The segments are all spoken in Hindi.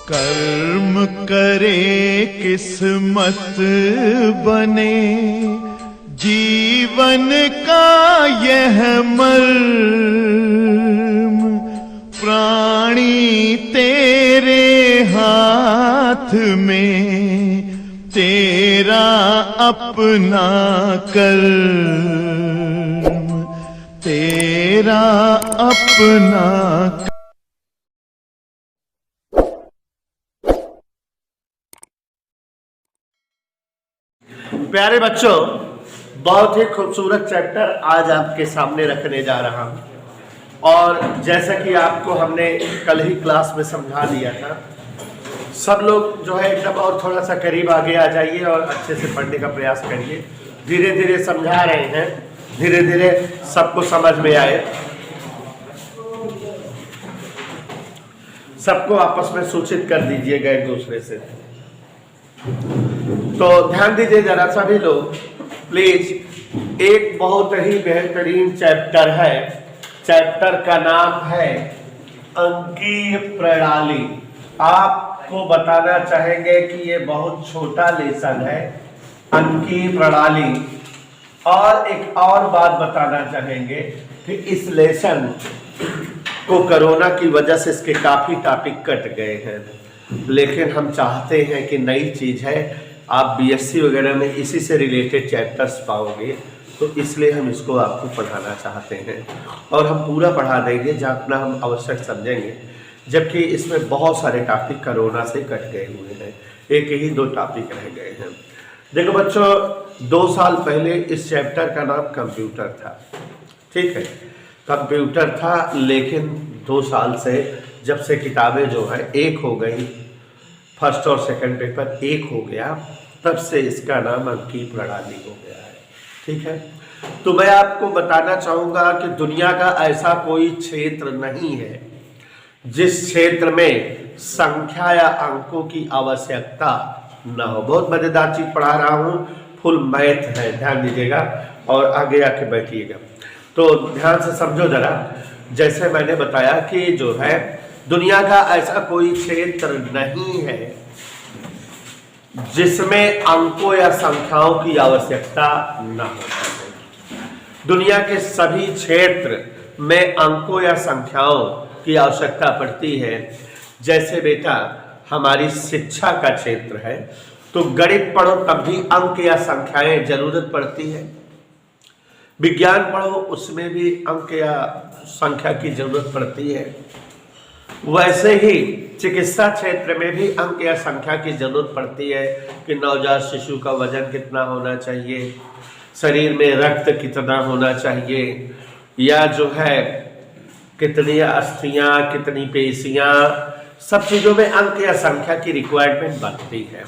कर्म करे किस्मत बने, जीवन का यह मर्म, प्राणी तेरे हाथ में, तेरा अपना कर्म, तेरा अपना। प्यारे बच्चों, बहुत ही खूबसूरत चैप्टर आज आपके सामने रखने जा रहा हूं। और जैसा कि आपको हमने कल ही क्लास में समझा दिया था, सब लोग जो है एकदम और थोड़ा सा करीब आगे आ जाइए और अच्छे से पढ़ने का प्रयास करिए। धीरे धीरे समझा रहे हैं, धीरे धीरे सबको समझ में आए, सबको आपस में सूचित कर दीजिएगा एक दूसरे से। तो ध्यान दीजिए जरा सभी लोग प्लीज। एक बहुत ही बेहतरीन चैप्टर है, चैप्टर का नाम है अंकीय प्रणाली। आपको बताना चाहेंगे कि ये बहुत छोटा लेसन है, अंकीय प्रणाली। और एक और बात बताना चाहेंगे कि इस लेसन को कोरोना की वजह से इसके काफी टॉपिक कट गए हैं, लेकिन हम चाहते हैं कि नई चीज है, आप बीएससी वगैरह में इसी से रिलेटेड चैप्टर्स पाओगे, तो इसलिए हम इसको आपको पढ़ाना चाहते हैं। और हम पूरा पढ़ा देंगे जितना हम आवश्यक समझेंगे, जबकि इसमें बहुत सारे टॉपिक कोरोना से कट गए हुए हैं, एक ही दो टॉपिक रह गए हैं। देखो बच्चों, 2 साल पहले इस चैप्टर का नाम कंप्यूटर था, ठीक है, कंप्यूटर था। लेकिन 2 साल से जब से किताबें जो है एक हो गई, फर्स्ट और सेकंड पेपर एक हो गया, तब से इसका नाम अंकीय प्रणाली हो गया है, ठीक है। तो मैं आपको बताना चाहूंगा कि दुनिया का ऐसा कोई क्षेत्र नहीं है जिस क्षेत्र में संख्या या अंकों की आवश्यकता न हो। बहुत मजेदार चीज पढ़ा रहा हूं, फुल मैथ है, ध्यान दीजिएगा और आगे आके बैठिएगा। तो ध्यान से समझो जरा। जैसे मैंने बताया कि जो है दुनिया का ऐसा कोई क्षेत्र नहीं है जिसमें अंकों या संख्याओं की आवश्यकता न हो। दुनिया के सभी क्षेत्र में अंकों या संख्याओं की आवश्यकता पड़ती है। जैसे बेटा हमारी शिक्षा का क्षेत्र है, तो गणित पढ़ो तब भी अंक या संख्याएं जरूरत पड़ती है। विज्ञान पढ़ो उसमें भी अंक या संख्या की जरूरत पड़ती है। वैसे ही चिकित्सा क्षेत्र में भी अंक या संख्या की जरूरत पड़ती है कि नवजात शिशु का वजन कितना होना चाहिए, शरीर में रक्त कितना होना चाहिए, या जो है कितनी अस्थियां, कितनी पेशियां, सब चीजों में अंक या संख्या की रिक्वायरमेंट बनती है।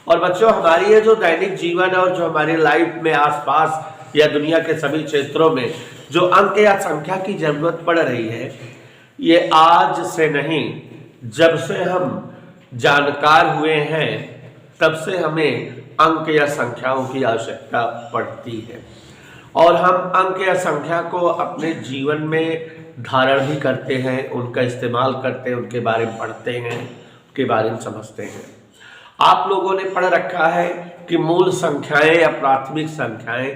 और बच्चों, हमारी ये जो दैनिक जीवन है और जो हमारी लाइफ में आसपास या दुनिया के सभी क्षेत्रों में जो अंक या संख्या की जरूरत पड़ रही है, ये आज से नहीं, जब से हम जानकार हुए हैं तब से हमें अंक या संख्याओं की आवश्यकता पड़ती है। और हम अंक या संख्या को अपने जीवन में धारण भी करते हैं, उनका इस्तेमाल करते हैं, उनके बारे में पढ़ते हैं, उनके बारे में समझते हैं। आप लोगों ने पढ़ रखा है कि मूल संख्याएं या प्राथमिक संख्याएं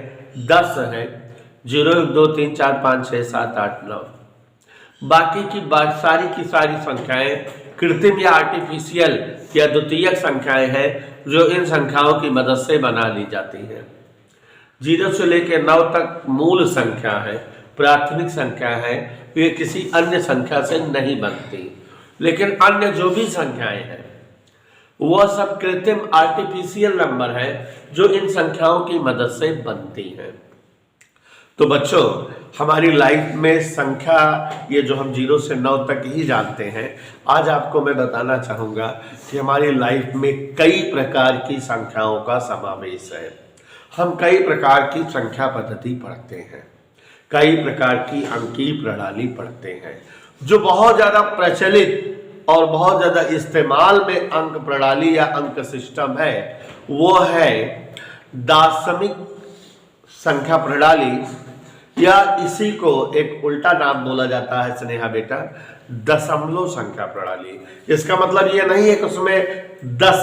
10 हैं, 0 1 2 3 4 5 6 7 8 9। बाकी की सारी की सारी संख्याएं कृत्रिम या आर्टिफिशियल या द्वितीयक संख्याएं हैं, जो इन संख्याओं की मदद से बना ली जाती हैं। 0 से लेकर 9 तक मूल संख्या है, प्राथमिक संख्या है, ये किसी अन्य संख्या से नहीं बनती। लेकिन अन्य जो भी संख्याएं हैं वह सब कृत्रिम आर्टिफिशियल नंबर है, जो इन संख्याओं की मदद से बनती हैं। तो बच्चों, हमारी लाइफ में संख्या, ये जो हम 0 से 9 तक ही जानते हैं, आज आपको मैं बताना चाहूँगा कि हमारी लाइफ में कई प्रकार की संख्याओं का समावेश है। हम कई प्रकार की संख्या पद्धति पढ़ते हैं, कई प्रकार की अंकीय प्रणाली पढ़ते हैं। जो बहुत ज़्यादा प्रचलित और बहुत ज़्यादा इस्तेमाल में अंक प्रणाली या अंक सिस्टम है, वो है दार्शनिक संख्या प्रणाली, या इसी को एक उल्टा नाम बोला जाता है स्नेहा बेटा, दशमलव संख्या प्रणाली। इसका मतलब ये नहीं है कि उसमें 10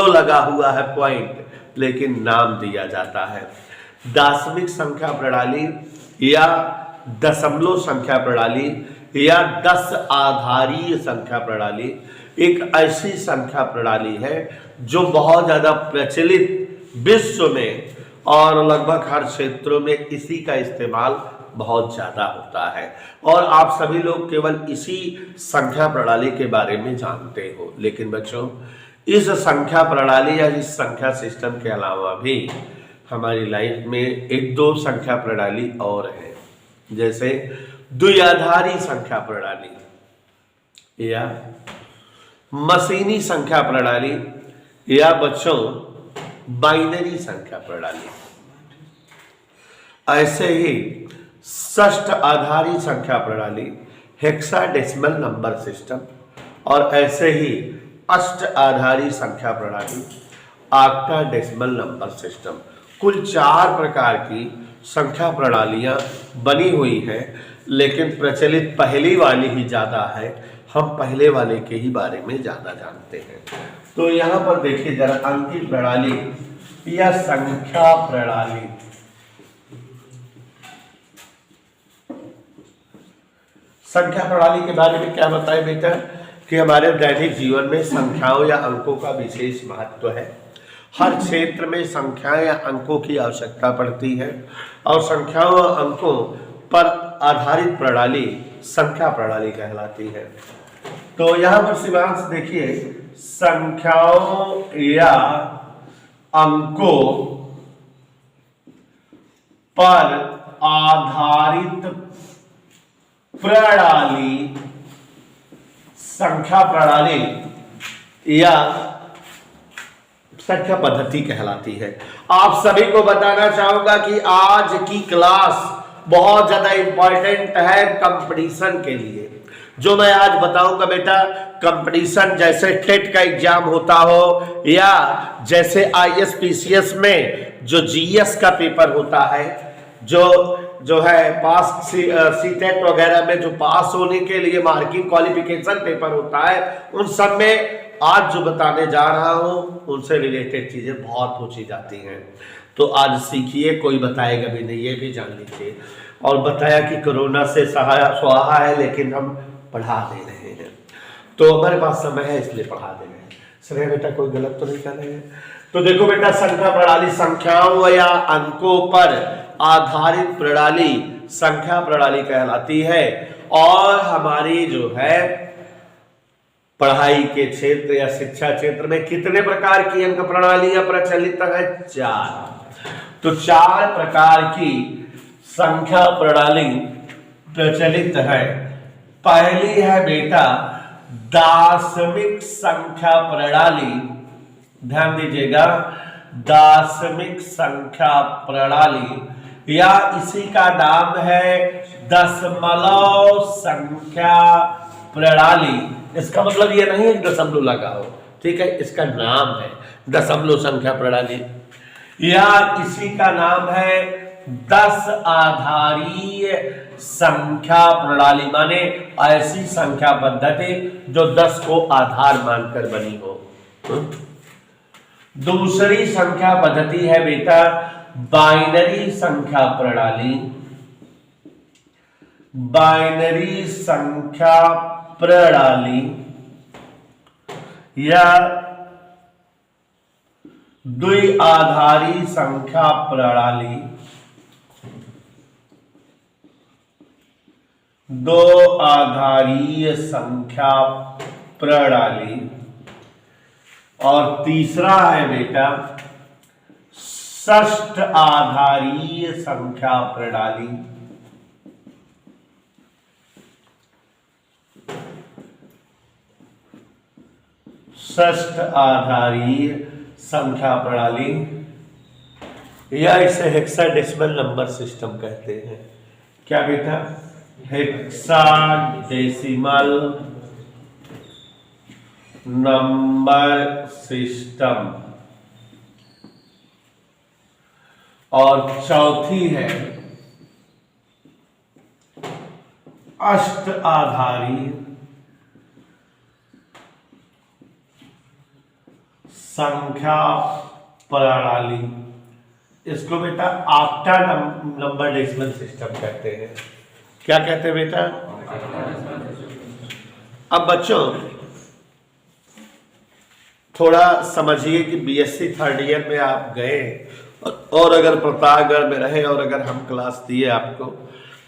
लगा हुआ है पॉइंट, लेकिन नाम दिया जाता है। दशमिक संख्या प्रणाली या दशमलव संख्या प्रणाली या 10 आधारीय संख्या प्रणाली एक ऐसी संख्या प्रणाली है जो बहुत ज्यादा प्रचलित विश्व में और लगभग हर क्षेत्रों में इसी का इस्तेमाल बहुत ज्यादा होता है। और आप सभी लोग केवल इसी संख्या प्रणाली के बारे में जानते हो, लेकिन बच्चों इस संख्या प्रणाली या इस संख्या सिस्टम के अलावा भी हमारी लाइफ में एक दो संख्या प्रणाली और है, जैसे द्विआधारी संख्या प्रणाली या मशीनी संख्या प्रणाली या बच्चों बाइनरी संख्या प्रणाली। ऐसे ही षष्ठ आधारी संख्या प्रणाली हेक्साडेसिमल नंबर सिस्टम और ऐसे ही अष्ट आधारी संख्या प्रणाली ऑक्टाडेसिमल नंबर सिस्टम। कुल 4 प्रकार की संख्या प्रणालियां बनी हुई हैं, लेकिन प्रचलित पहली वाली ही ज्यादा है। हम पहले वाले के ही बारे में ज्यादा जानते हैं। तो यहां पर देखिए जरा अंकीय प्रणाली या संख्या प्रणाली। संख्या प्रणाली के बारे में क्या बताएं बेटा कि हमारे दैनिक जीवन में संख्याओं या अंकों का विशेष महत्व है। हर क्षेत्र में संख्याएं या अंकों की आवश्यकता पड़ती है और संख्याओं और अंकों पर आधारित प्रणाली संख्या प्रणाली कहलाती है। तो यहां पर शिवांश देखिए, संख्याओं या अंकों पर आधारित प्रणाली संख्या प्रणाली या संख्या पद्धति कहलाती है। आप सभी को बताना चाहूंगा कि आज की क्लास बहुत ज्यादा इंपॉर्टेंट है कंपटीशन के लिए। जो मैं आज बताऊंगा बेटा, कंपटीशन जैसे टेट का एग्जाम होता हो या जैसे आईएएस पीसीएस में जो जीएस का पेपर होता है, जो है पास सीटेट वगैरह में जो पास होने के लिए मार्किंग क्वालिफिकेशन पेपर होता है, उन सब में आज जो बताने जा रहा हूं उनसे रिलेटेड चीजें बहुत पूछी जाती हैं। तो आज सीखिए, कोई बताएगा भी नहीं, ये भी जान लीजिए। और बताया कि कोरोना से स्वाहा है, लेकिन हम पढ़ा दे रहे हैं, तो हमारे पास समय है इसलिए पढ़ा दे रहे हैं। सही बेटा, कोई गलत तो नहीं कर रहे हैं। तो देखो बेटा, संख्या प्रणाली संख्याओं या अंकों पर आधारित प्रणाली संख्या प्रणाली कहलाती है। और हमारी जो है पढ़ाई के क्षेत्र या शिक्षा क्षेत्र में कितने प्रकार की अंक प्रणालियां प्रचलित है? 4। तो 4 प्रकार की संख्या प्रणाली प्रचलित है। पहली है बेटा दाशमिक संख्या प्रणाली। ध्यान दीजिएगा, दाशमिक संख्या प्रणाली या इसी का नाम है दशमलव संख्या प्रणाली। इसका मतलब ये नहीं है दशमलव लगा हो, ठीक है, इसका नाम है दशमलव संख्या प्रणाली। या इसी का नाम है 10 आधारीय संख्या प्रणाली, माने ऐसी संख्या पद्धति जो 10 को आधार मानकर बनी हो। दूसरी संख्या पद्धति है बेटा बाइनरी संख्या प्रणाली। बाइनरी संख्या प्रणाली या द्विआधारी संख्या प्रणाली। 2 आधारीय संख्या प्रणाली। और तीसरा है बेटा षष्ठ आधारीय संख्या प्रणाली। षष्ठ आधारीय संख्या प्रणाली या इसे हेक्साडेसिमल नंबर सिस्टम कहते हैं। क्या बेटा? Hexadecimal number system. और चौथी है अष्ट आधारी संख्या प्रणाली, इसको बेटा ऑक्टा नंबर डेसिमल सिस्टम कहते हैं। क्या कहते हैं बेटा? अब बच्चों थोड़ा समझिए कि बीएससी थर्ड ईयर में आप गए और अगर प्रतापगढ़ में रहे और अगर हम क्लास दिए आपको,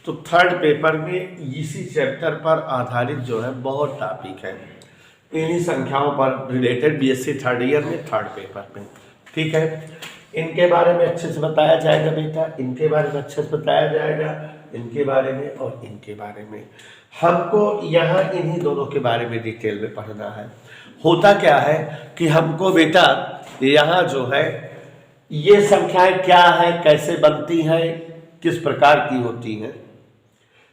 तो थर्ड पेपर में इसी चैप्टर पर आधारित जो है बहुत टॉपिक है, इन्हीं संख्याओं पर रिलेटेड बीएससी थर्ड ईयर में थर्ड पेपर में। ठीक है, इनके बारे में अच्छे से बताया जाएगा बेटा, इनके बारे में अच्छे से बताया जाएगा, इनके बारे में और इनके बारे में। हमको यहाँ इन्हीं दोनों के बारे में डिटेल में पढ़ना है। होता क्या है कि हमको बेटा यहाँ जो है ये संख्याएं क्या है, कैसे बनती हैं, किस प्रकार की होती हैं,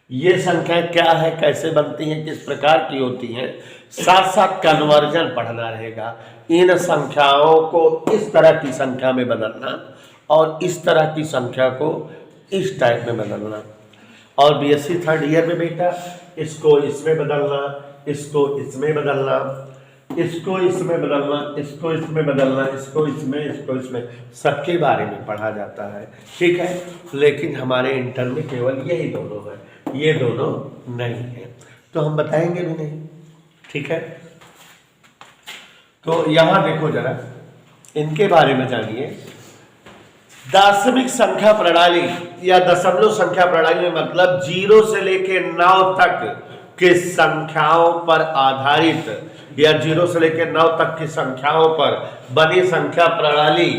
ये संख्याएं क्या है, कैसे बनती हैं, किस प्रकार की होती हैं, साथ साथ कन्वर्जन पढ़ना रहेगा। इन संख्याओं को इस तरह की संख्या में बदलना और इस तरह की संख्या को इस टाइप में बदलना। और बीएससी थर्ड ईयर में बेटा इसको इसमें बदलना, इसको इसमें बदलना, इसको इसमें बदलना, इसको इसमें बदलना, इसको इसमें, सबके बारे में पढ़ा जाता है। ठीक है, लेकिन हमारे इंटर में केवल यही दोनों है, ये दोनों नहीं है, तो हम बताएंगे भी नहीं। ठीक है, तो यहां देखो जरा, इनके बारे में जानिए। दशमिक संख्या प्रणाली या दशमलव संख्या प्रणाली में मतलब 0 से लेके 9 तक के संख्याओं पर आधारित या 0 से लेकर 9 तक की संख्याओं पर बनी संख्या प्रणाली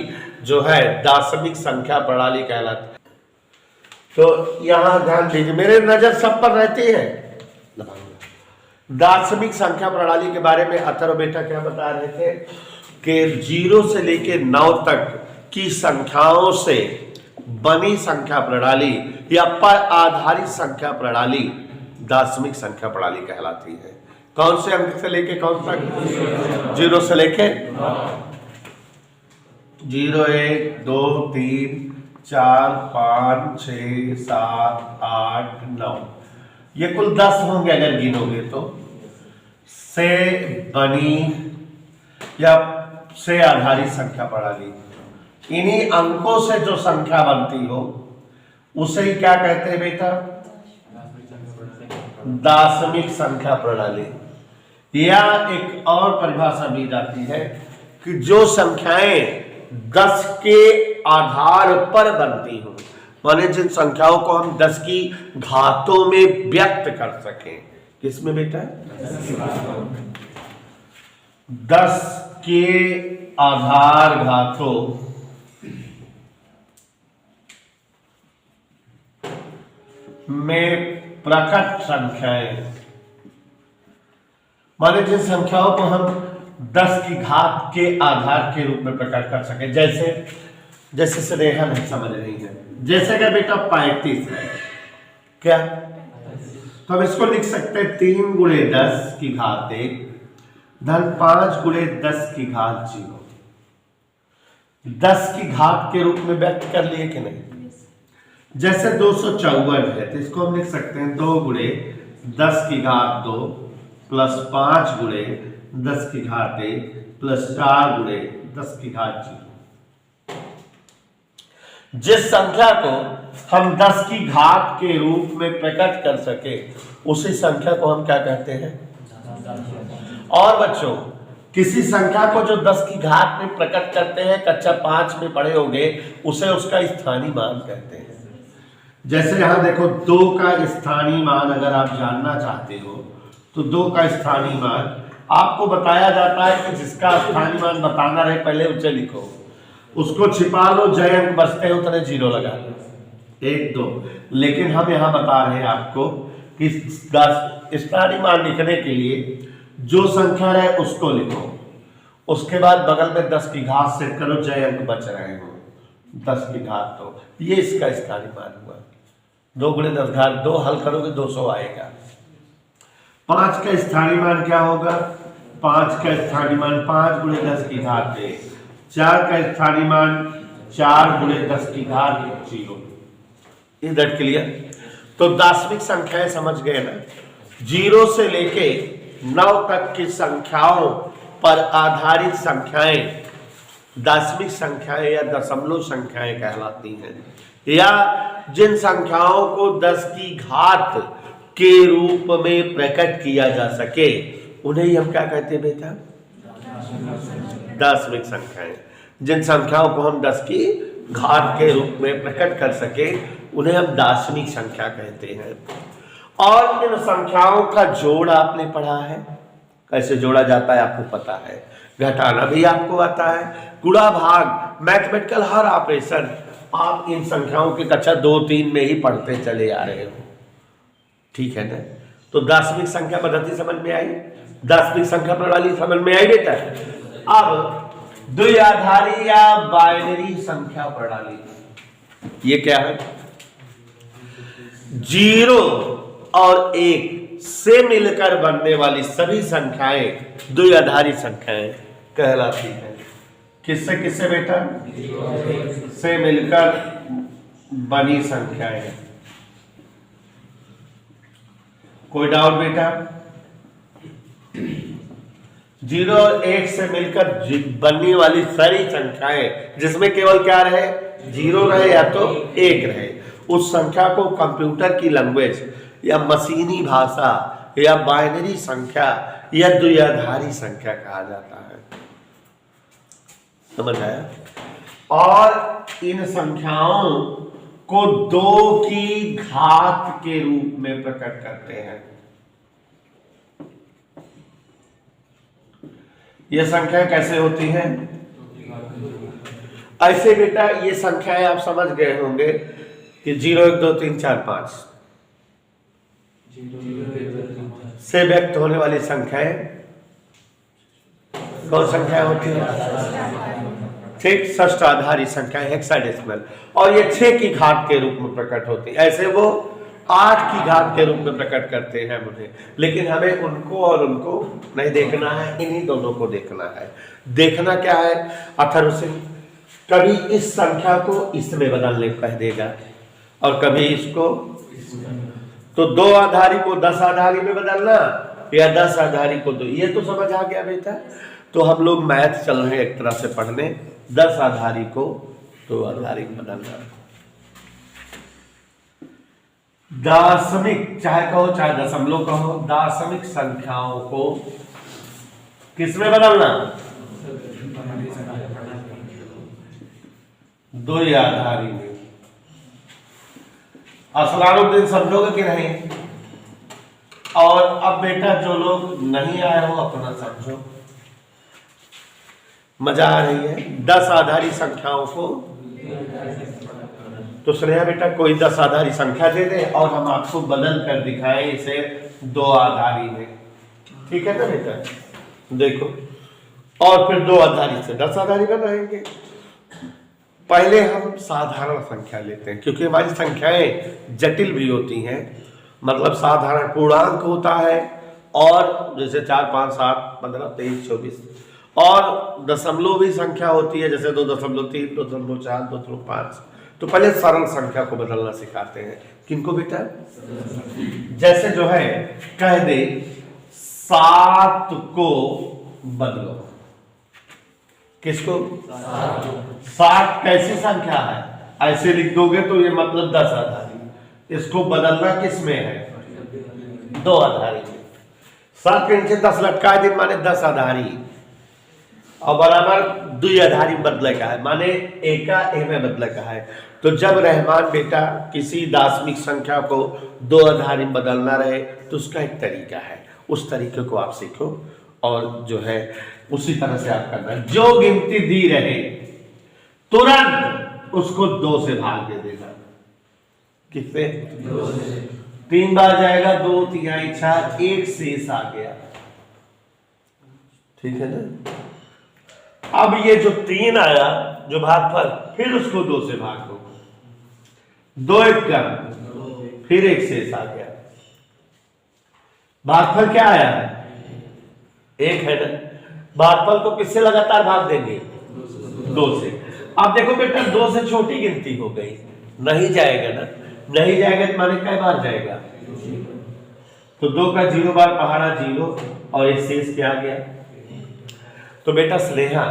जो है दशमिक संख्या प्रणाली कहलाती है। तो यहां ध्यान दीजिए, मेरे नजर सब पर रहती है। दशमिक संख्या प्रणाली के बारे में अथर्व बेटा क्या बता रहे थे कि 0 से लेकर 9 तक की संख्याओं से बनी संख्या प्रणाली या पर आधारित संख्या प्रणाली दशमिक संख्या प्रणाली कहलाती है। कौन से अंक से लेके कौन तक? 0 से लेके 0, 1, 2, 3, 4, 5, 6, 7, 8, 9, ये कुल 10 होंगे अगर गिनोगे तो। से बनी या से आधारित संख्या प्रणाली, इन्हीं अंकों से जो संख्या बनती हो उसे ही क्या कहते हैं बेटा? दशमिक संख्या प्रणाली। या एक और परिभाषा दी जाती है कि जो संख्याएं 10 के आधार पर बनती हो, माने जिन संख्याओं को हम 10 की घातों में व्यक्त कर सकें। किसमें बेटा? 10 के आधार घातों में प्रकट संख्याएं, माने जिन संख्याओं को हम 10 की घात के आधार के रूप में प्रकट कर सके। जैसे स्नेहा नहीं समझ रही है, जैसे अगर बेटा 35 है क्या, तो हम इसको लिख सकते हैं 3 गुणे 10 की घात 1 धन 5 गुणे 10 की घात 0। 10 की घात के रूप में व्यक्त कर लिए कि नहीं? जैसे 254 है तो इसको हम लिख सकते हैं 2 गुणे 10 की घात 2 प्लस 5 गुणे 10 की घात 1 प्लस 4 गुणे 10 की घात 0। जिस संख्या को हम 10 की घात के रूप में प्रकट कर सके उसी संख्या को हम क्या कहते हैं? और बच्चों किसी संख्या को जो 10 की घात में प्रकट करते हैं, कक्षा 5 में पढ़े होंगे, उसे उसका स्थानीय मान कहते हैं। जैसे यहां देखो 2 का स्थानीय मान अगर आप जानना चाहते हो तो 2 का स्थानीय मान आपको बताया जाता है कि जिसका स्थानीय मान बताना रहे पहले उसे लिखो, उसको छिपा लो, जय अंक बचते हैं उतने 0 लगा लो, 1, 2। लेकिन हम यहां बता रहे हैं आपको कि स्थानीय मान लिखने के लिए जो संख्या है उसको लिखो, उसके बाद बगल में 10 की घात सेट करो, जय अंक बच रहे हो 10 की घात 2, ये इसका स्थानीय मान हुआ। 2 गुणे 10 घात 2 हल करोगे 200 आएगा। 5 का स्थानीय मान क्या होगा? 5 का स्थानीय मान 5 गुणे 10 की घात 1। 4 का स्थानीय मान 4 गुणे 10 की घात 0। Is that clear? तो दशमिक संख्याएं समझ गए ना? 0 से लेके 9 तक की संख्याओं पर आधारित संख्याएं दशमिक संख्याएं या दशमलव संख्याएं कहलाती हैं, या जिन संख्याओं को 10 की घात के रूप में प्रकट किया जा सके उन्हें ही हम क्या कहते हैं बेटा? दशमिक संख्याएं। जिन संख्याओं को हम 10 की घात के रूप में प्रकट कर सके उन्हें हम दार्शनिक संख्या कहते हैं। और इन संख्याओं का जोड़ आपने पढ़ा है, कैसे जोड़ा जाता है आपको पता है, घटाना भी आपको आता है, गुणा भाग, मैथमेटिकल हर ऑपरेशन आप इन संख्याओं की कक्षा 2-3 में ही पढ़ते चले आ रहे हो, ठीक है ना? तो दार्शनिक संख्या पद्धति समझ में आई, दार्शनिक संख्या प्रणाली समझ में आई बेटा। अब द्विआधारी या बाइनरी संख्या प्रणाली, ये क्या है? 0 और 1 से मिलकर बनने वाली सभी संख्याएं द्विआधारी संख्याएं कहलाती हैं। किससे किससे बेटा? से मिलकर बनी संख्याएं। कोई डाउट बेटा? 0 और 1 से मिलकर बनने वाली सारी संख्याएं जिसमें केवल क्या रहे? 0 रहे या तो 1 रहे, उस संख्या को कंप्यूटर की लैंग्वेज या मशीनी भाषा या बाइनरी संख्या या द्विआधारी संख्या कहा जाता है। समझ आया? और इन संख्याओं को 2 की घात के रूप में प्रकट करते हैं। ये संख्या कैसे होती हैं? ऐसे बेटा ये संख्याएं आप समझ गए होंगे कि 0 1 2 3 4 5 से व्यक्त होने वाली संख्याएं कौन संख्या होती है? ठीक, षष्ठाधारी संख्या हेक्साडेसिमल, और ये 6 की घात के रूप में प्रकट होती है। ऐसे वो 8 की घात के रूप में प्रकट करते हैं उन्हें, लेकिन हमें उनको और उनको नहीं देखना है, इन्हीं दोनों को देखना है। देखना क्या है अथर्व सिंह? कभी इस संख्या को इसमें बदलने कह देगा और कभी इसको, तो 2 आधारी को 10 आधारी में बदलना या 10 आधारी को 2, ये तो समझ आ गया बेटा। तो हम लोग मैथ चल रहे हैं एक तरह से पढ़ने, 10 आधारी को 2 आधारी में बदलना। दार्शनिक चाहे कहो चाहे दशमलव कहो, दार्शनिक संख्याओं को किसमें बदलना? 2 आधारी में। असलानुद्दीन समझोगे कि नहीं? और अब बेटा जो लोग नहीं आए हो अपना समझो, मजा आ रही है। 10 आधारी संख्याओं को, तो श्रेया बेटा कोई 10 आधारी संख्या दे दे और हम आपको बदल कर दिखाएं इसे 2 आधारी में, ठीक है ना बेटा? देखो, और फिर 2 आधारी से 10 आधारी बनाएंगे। पहले हम साधारण संख्या लेते हैं, क्योंकि हमारी संख्याएं जटिल भी होती हैं, मतलब साधारण पूर्णांक होता है, और जैसे 4 5 7 15 23 24, और दशमलव भी संख्या होती है, जैसे 2.3 2.4 2.5। तो पहले सरल संख्या को बदलना सिखाते हैं। किनको बेटा? जैसे जो है कह दे 7 को बदलो, किसको? 7 कैसी संख्या है? ऐसे लिख दोगे तो ये मतलब 10 आधारी। इसको बदलना किस में है? 2 आधारी में। 7 के नीचे 10 लटकाए दिन माने 10 आधारी, और बराबर 2 आधारी बदले का है, माने एका ए में बदले का है। तो जब रहमान बेटा किसी दार्शनिक संख्या को 2 आधारी बदलना रहे तो उसका एक तरीका है, उस तरीके को आप सीखो और जो है उसी तरह से आप करना है। जो गिनती दी रहे तुरंत उसको 2 से भाग दे देगा। किससे? 2 से। 3 बार जाएगा, 2 3 6, 1 शेष आ गया, ठीक है ना? अब ये जो 3 आया जो भागफल, फिर उसको 2 से भाग दो, 2 1 का, फिर 1 शेष आ गया। भागफल क्या आया है? 1 है ना? भागफल को किससे लगातार भाग देंगे? 2 से। अब देखो बेटा 2 से छोटी गिनती हो गई, नहीं जाएगा ना? नहीं जाएगा तो माने कई बार जाएगा? तो 2 का 0 बार पहाड़ा 0 और 1 शेष क्या आ गया? तो बेटा स्नेहा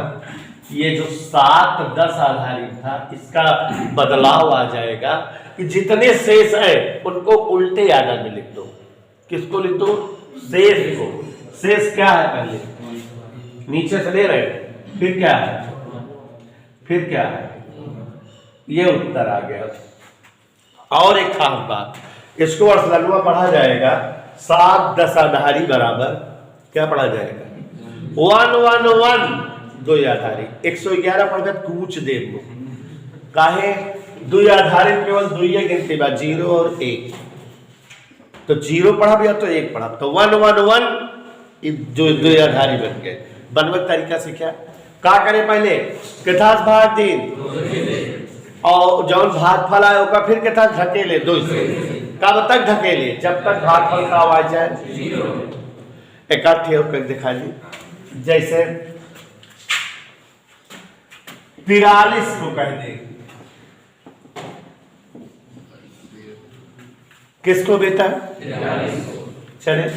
ये जो 7 10 आधारित था इसका बदलाव आ जाएगा कि जितने शेष है उनको उल्टे आधा में लिख दो। किसको लिख दो? शेष को। शेष क्या है? पहले नीचे से ले रहे हैं, फिर क्या है? फिर क्या है? ये उत्तर आ गया। और एक खास बात, इसको अर्धलघुमा पढ़ा जाएगा 7 10 आधारी बराबर क्या पढ़ा जाएगा? 1 1 1 2 आधारी। 111 पढ़कर कूच दे दो काहे? 2 आधारी केवल 2 गिनती बा, 0 और 1। तो 0 पढ़ा भी तो 1 पढ़ा, तो 1 1 1 जो 2 आधारी बन गए। बनवत तरीका से क्या करे? पहले कितास भाग दिन और जौन भागफल आए ओका फिर के तक ढकेले 2 से। कब तक ढकेले? जब तक भागफल का आ जाए 0। इकट्ठे होकर दिखा ली। जैसे 43 को कह दे, किसको बेटा? 43। चले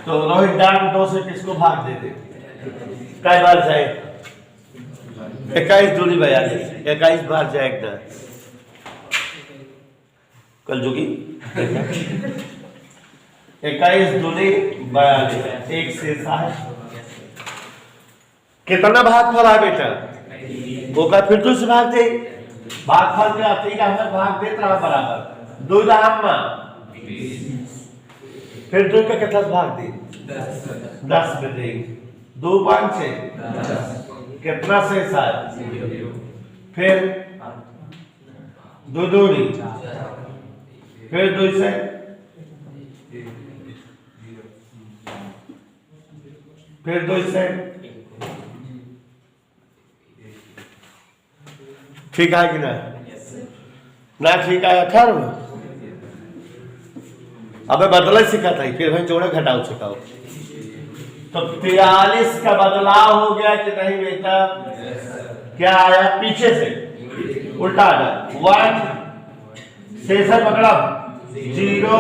तो रोहित डांग 2 से किसको भाग दे दे? कई बार जाए? 21 दूनी 42। 21 बार जाएगा कल जोगी। 21 दूनी 42। 1 से है कितना भागफल है बेटा? वो का फिर 2 से भाग दे। भागफल क्या? ठीक है, हमें भाग देते रहा बराबर 2 दाम फिर 2 का कितना भाग दे? 10 में दे। 2 5 6 कितना से 7। फिर 2 दूनी, फिर 2 से फिर 2 से। ठीक है कि ना ठीक है? 18। अबे बदला सिखा था, फिर भाई जोड़े घटाओ सिखाओ। तो 43 का बदलाव हो गया कि नहीं बेटा? क्या आया? पीछे से उल्टा आया। 1 शेष पकड़ा 0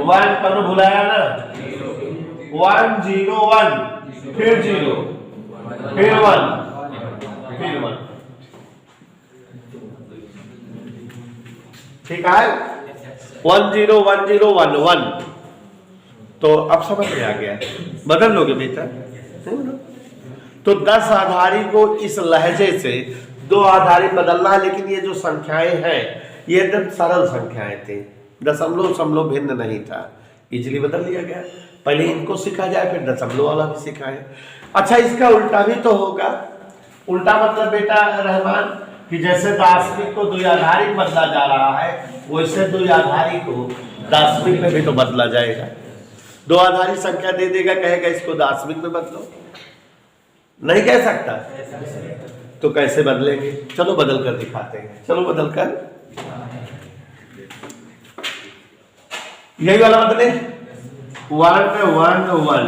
1 पर भुलाया ना। 1 0 1 फिर 0 फिर 1 फिर 1। ठीक है? 1 0 1 0 1 1। तो अब समझ में आ गया। बदल लोगे बेटा? तो 10 आधारी को इस लहजे से 2 आधारी बदलना है, लेकिन ये जो संख्याएं हैं ये एकदम सरल संख्याएं थी, दशमलव समलव भिन्न नहीं था, इजीली बदल लिया गया। पहले इनको सीखा जाए, फिर दशमलव वाला भी सिखाए। अच्छा, इसका उल्टा भी तो होगा। उल्टा मतलब बेटा रहमान कि जैसे दार्शनिक को 2 आधारी बदला जा रहा है, वैसे 2 आधारी को दार्शनिक में भी तो बदला जाएगा। 2 आधारी संख्या दे देगा, कहेगा इसको दार्शनिक में बदलो, नहीं कह सकता। तो कैसे बदलेंगे? चलो बदल कर दिखाते हैं। चलो बदल कर यही वाला बदले। 1 में 1 1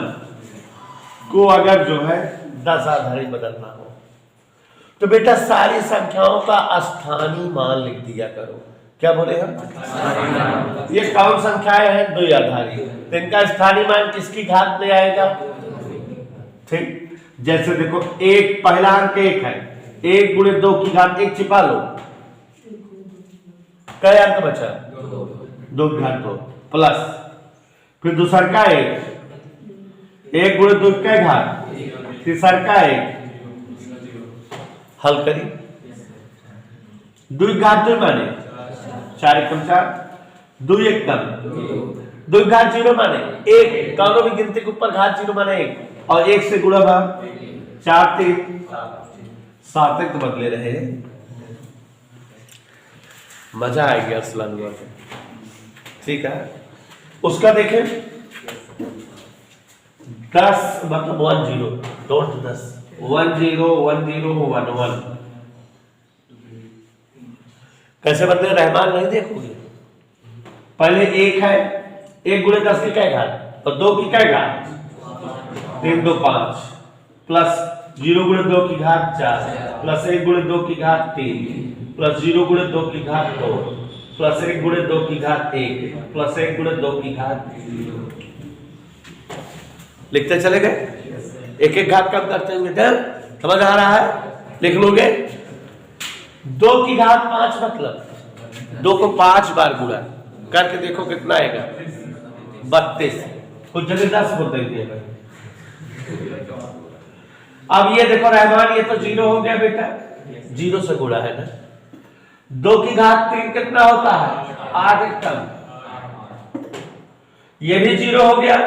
को अगर जो है 10 आधारी बदलना हो तो बेटा सारी संख्याओं का स्थानीय मान लिख दिया करो। क्या बोले हम? ये कौन संख्याएं हैं? 2 आधारी, तो इनका स्थानीय मान किसकी घात में आएगा? ठीक, जैसे देखो 1 पहला अंक 1 है, 1 गुणे 2 की घात 1 छिपा लो, क्या अंक बचा? 2 की घात 2 प्लस फिर दूसर का 1 गुणे 2 की घात, तीसर का 1 हल करी। 2 की घात 2 माने 4 एकम 4, 2 एक कम 2 की घात 0 माने 1, दोनों भी गिनती के ऊपर घात 0 माने 1, और 1 से गुणा भाग 4 3 7 तक तो बदले रहे। मजा आ गया असलन हुआ। ठीक है, उसका देखें 10 मतलब 1 0 डॉट 10 1 0 1 0 1 1 कैसे बदले रहमान नहीं देखोगे। पहले 1 है, 1 गुणे 10 की क्या घात और 2 की क्या घात 3 2 5 प्लस 0 गुणे 2 की घात 4 प्लस 1 गुणे 2 की घात 3 प्लस 0 गुणे 2 की घात 2 प्लस 1 गुणे 2 की घात 1 प्लस 1 गुणे 2 की घात 0। लिखते चले गए, एक एक घात कम करते हुए समझ आ रहा है? लिख लोगे 2 की घात 5 मतलब 2 को 5 बार गुणा करके देखो कितना आएगा 32। कुछ जगह 10 बोल देंगे। अब ये देखो रहमान, ये तो 0 हो गया बेटा, 0 से गुणा है ना। 2 की घात 3 कितना होता है 8 एकम, ये भी 0 हो गया,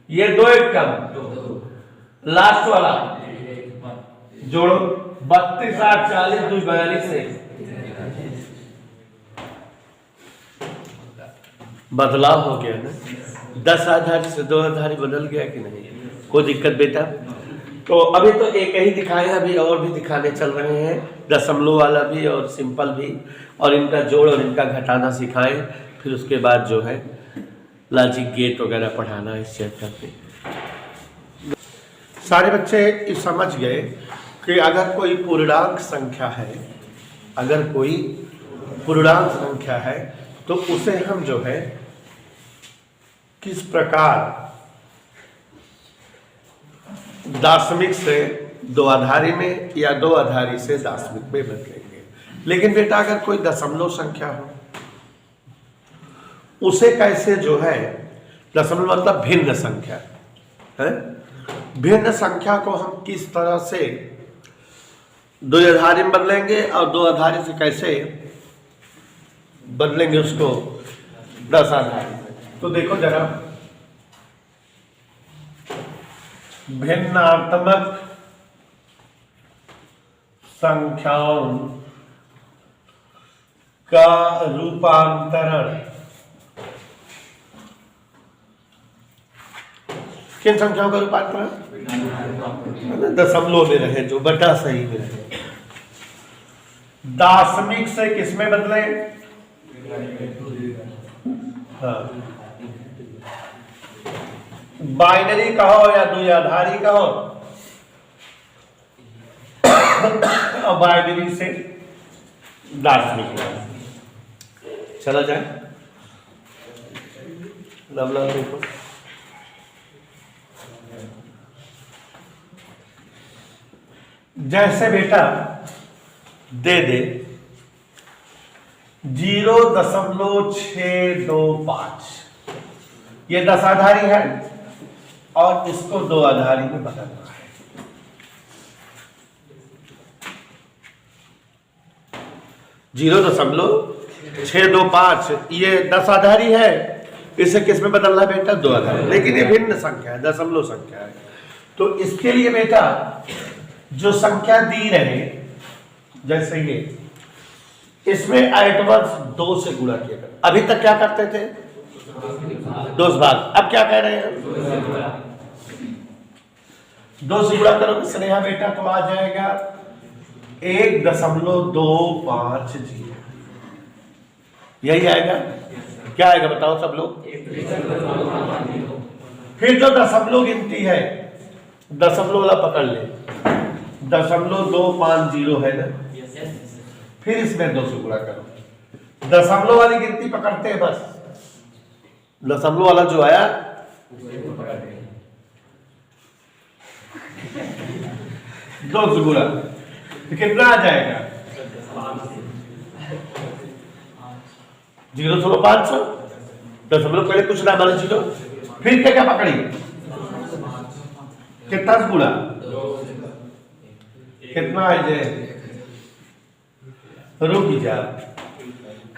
ये 2 एकम, लास्ट वाला जोड़ो 32 8 40 2 42 से बदलाव हो गया ना। 10 आधारी से 2 आधारी बदल गया कि नहीं? कोई दिक्कत बेटा? तो अभी तो एक ही दिखाए, अभी और भी दिखाने चल रहे हैं, दशमलव वाला भी और सिंपल भी, और इनका जोड़ और इनका घटाना सिखाएं। फिर उसके बाद जो है लॉजिक गेट वगैरह पढ़ाना इस चैप्टर पे। सारे बच्चे ये समझ गए कि अगर कोई पूर्णांक संख्या है, अगर कोई पूर्णांक संख्या है तो उसे हम जो है किस प्रकार दाशमिक से 2 आधारी में या 2 आधारी से दाशमिक में बदलेंगे। लेकिन बेटा अगर कोई दशमलव संख्या हो उसे कैसे जो है, दशमलव मतलब भिन्न संख्या है, भिन्न संख्या को हम किस तरह से 2 आधारी में बदलेंगे और 2 आधारी से कैसे बदलेंगे उसको 10 आधारी में। तो देखो जरा, भिन्नात्मक संख्याओं का रूपांतरण किन संख्याओं का रूपांतरण? दशमलव में रहे, जो बटा सही में रहे। दाशमिक से किसमें बदले? हाँ, बाइनरी कहो या द्विआधारी कहो, और बाइनरी से दाशमिक चला जाए। लवला देखो, जैसे बेटा दे दे 0.625, ये 10 आधारी है और इसको 2 आधारी में बदलना है। जीरो 0.625 ये 10 आधारी है, इसे किस में बदलना है बेटा? 2 आधारी। लेकिन ये भिन्न संख्या है, दशमलव संख्या है, तो इसके लिए बेटा जो संख्या दी रहे, जैसे ये, इसमें एटवर्स 2 से गुणा किया कर। अभी तक क्या करते थे? 2 से भाग। अब क्या कह रहे हैं? 2 से गुणा करोगे स्नेहा बेटा तो आ जाएगा 1.250, यही आएगा। क्या आएगा बताओ सब लोग? फिर जो दशमलव गिनती है, दशमलव वाला पकड़ ले, 0.250 है ना, फिर इसमें 2 से गुणा करो। दशमलव वाली गिनती पकड़ते हैं बस, दशमलव वाला जो आया 2 से गुणा, तो कितना आ जाएगा? 0.500। दशमलव पहले कुछ ना बना 0, फिर क्या क्या पकड़ी? कितना से गुणा? कितना आ जाए? रुक जा,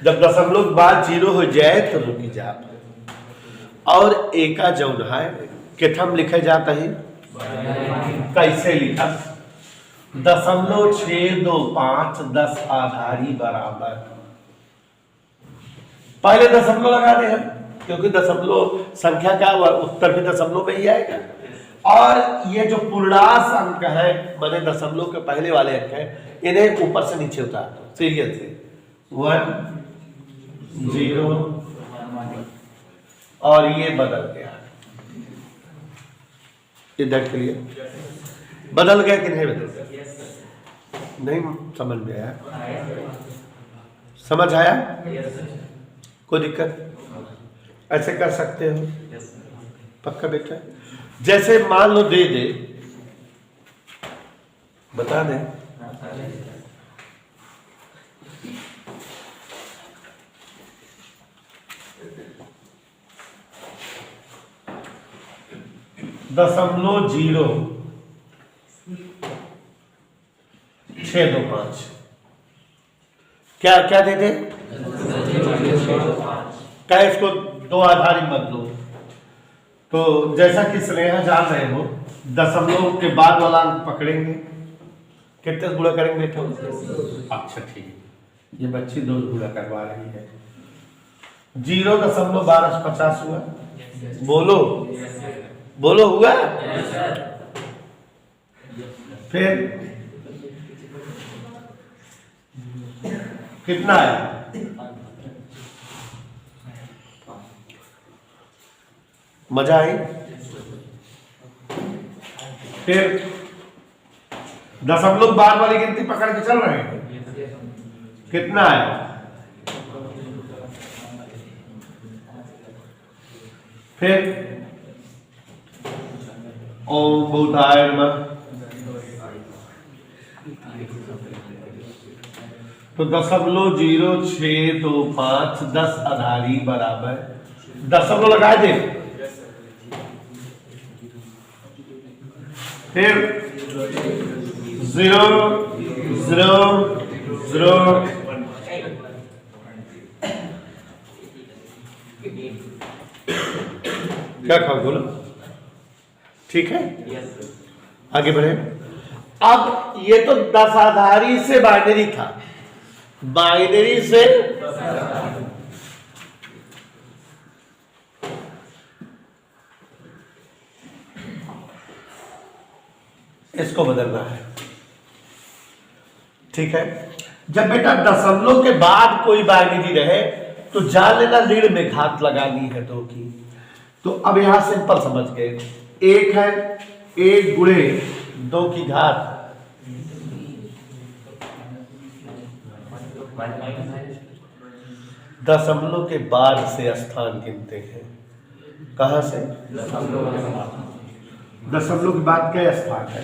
जब दशमलव के बाद 0 हो जाए तो रुक जा। और एका जौन है किथम लिखे जाता है, कैसे लिखा? 0.625 10 आधारी बराबर, पहले दशमलव लगा दे हम, क्योंकि दशमलव संख्या का उत्तर भी दशमलव में ही आएगा। और ये जो पूर्णांक अंक है, माने दशमलव के पहले वाले अंक है, इन्हें ऊपर से नीचे उतार दो सीरियल से, 1 0 और ये बदल गया, इधर के लिए बदल गया कि नहीं बदल गया? नहीं समझ में आया? समझ आया? कोई दिक्कत? ऐसे कर सकते हो पक्का बेटा? जैसे मान लो दे दे बता दें। दशमलव 0625 क्या क्या देते? क्या इसको दो आधारी मत लो। तो जैसा कि स्नेहा जान रहे हो, दशमलव के बाद वाला अंक पकड़ेंगे, कितने गुणा करेंगे बेटा? अच्छा ठीक है, ये बच्ची 2 गुणा करवा रही है। 0.1250 हुआ। बोलो बोलो, हुआ? फिर कितना है? मजा आई? फिर दशमलव बाद वाली गिनती पकड़ के चल रहे हैं, कितना है? फिर ओम भूताय नमः। तो 0.0625 10 आधारी बराबर दशमलव लगा दे। फिर 0 0 0 क्या खाओ बोलो, ठीक है? आगे बढ़े। अब ये तो 10 आधारी से बाइनरी था, बाइनरी से इसको बदलना है, ठीक है? जब बेटा दशमलव के बाद कोई बाइनरी रहे तो जान लेना ऋण में घात लगानी है 2 की। तो अब यहां सिंपल समझ गए, 1 है, 1 गुणे 2 की घात दशमलव के बाद से स्थान गिनते हैं। कहां से? दशमलव के बाद क्या स्थान है?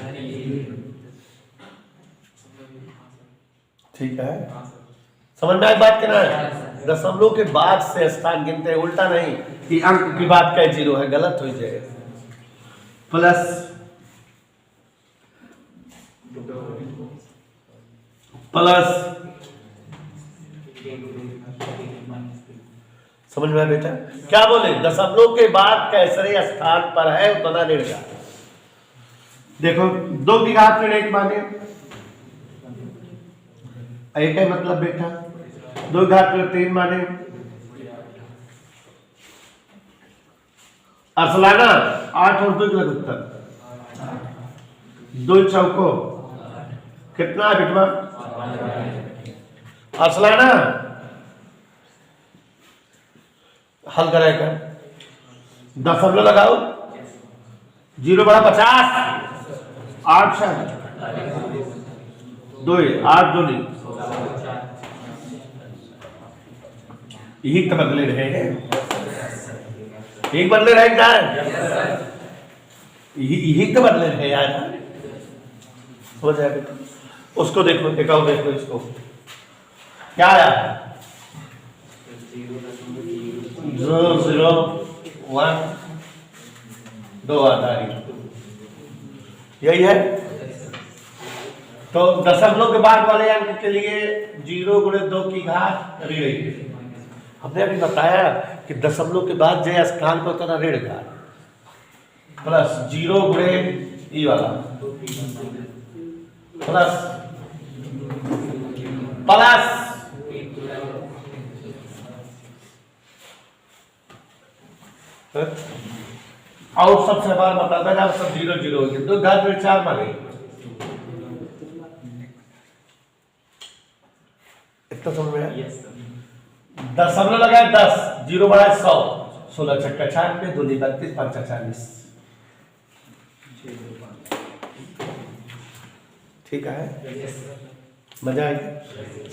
ठीक है, समझ में आई बात? क्या है? दशमलव के बाद से स्थान गिनते हैं, उल्टा नहीं कि अंक की बात क्या 0 है, गलत हो जाए। प्लस प्लस समझ में आया बेटा? क्या बोले? दशमलव के बाद कैसरे स्थान पर है उतना ऋण घात। देखो 2 की घात ऋण 1 माने, एक है मतलब बेटा 2 की घात ऋण 3 माने। अरसलाना 8 और 2 का उत्तर 2 चौको कितना है बेटवा? अरसलाना हल कराएगा, दशमलव लगाओ, 0 बड़ा 50, 8 2 8 2 नहीं, यही तो बदले रहे हैं, एक बदले रहे क्या है? यही तो बदले रहे यार, हो जाएगा। उसको देखो, दिखाओ, देखो इसको क्या आया? 0 0 1 2 आधारी, यही है। तो दशमलव के बाद वाले अंक के लिए 0 गुणे 2 की घात ऋण। हमने अभी बताया कि दशमलव के बाद जो स्थान पर होता था ऋण घात, प्लस 0 गुणे ई वाला प्लस प्लस और सबसे बार बताता है सब 0 0 हो गया, 2 घात ऋण 4 माने, इतना समझ में आया? दशमलव लगाए 10, 0 बढ़ाए 100, 16 छक्का 96, 2 32 5 40। ठीक है, मजा आई?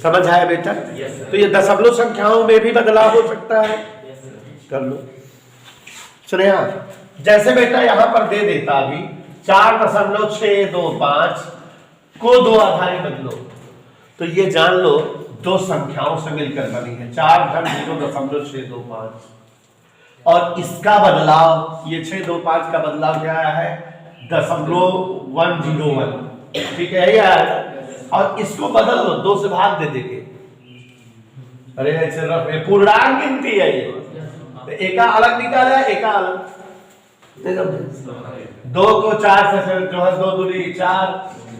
समझ आया बेटा? तो ये दशमलव संख्याओं में भी बदलाव हो सकता है, कर लो। सुनिए, जैसे बेटा यहां पर दे देता अभी 4.625 को दो आधारी बदलो, तो ये जान लो दो संख्याओं से मिलकर बनी है, 4 घन 0.625। और इसका बदलाव, ये 625 का बदलाव क्या आया है, 0.101, ठीक है यार। और इसको बदल लो, 2 से भाग दे देंगे, अरे ऐसे रफ है, पूर्णांक गिनती है ये, तो एका अलग निकाला, एका अलग, 2 को 4 से जो है 2 दूनी 4,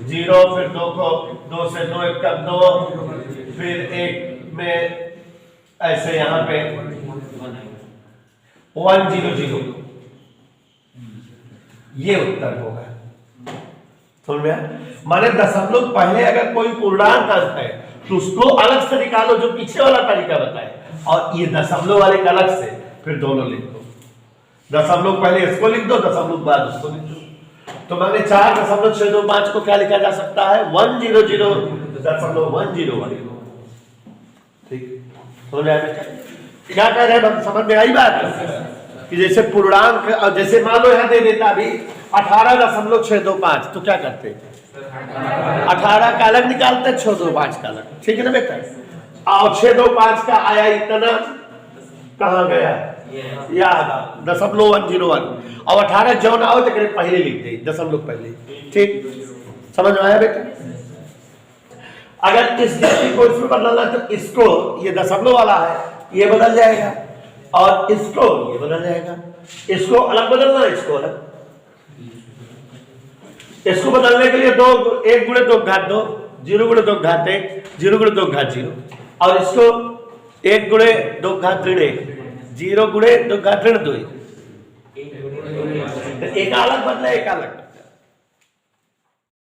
0, फिर 2 को 2 से 2 1 का 2, फिर 1 में ऐसे यहां पे 100, ये उत्तर होगा। समझ में? माने दशमलव पहले अगर कोई पूर्णांक अंक है तो उसको अलग से निकालो, जो पीछे वाला तरीका बताए, और ये दशमलव वाले का अलग से, फिर दोनों लिख दो। दशमलव पहले इसको लिख दो, दशमलव बाद उसको लिख दो। तो माने 4.625 को क्या लिखा जा सकता है, 100.101। ठीक, समझ आया बेटा? क्या कह रहे हैं, समझ में आई बात? कि जैसे पूर्णांक, और जैसे मान लो यहां दे देता अभी 18.625, तो क्या करते, 18 का अलग निकालते, 625 का अलग, ठीक है ना बेटा? और 625 का आया इतना, कहां गया, याद 0.101, और 18 जौन आओ तो पहले लिख दे, दशमलव पहले, ठीक, समझ में आया बेटा? अगर इस गिनती को इसमें बदलना है तो इसको, ये दशमलव वाला है, ये बदल जाएगा, और इसको ये बदल जाएगा, इसको अलग बदलना, इसको अलग। इसको बदलने के लिए 1 गुणे 2 घात 2, 0 गुणे 2 घात 1, 0 गुणे 2 घात 0, और इसको 1 गुणे 2 घात ऋण 1, 0 गुणे 2 घात ऋण 2, एक अलग बदले, एक अलग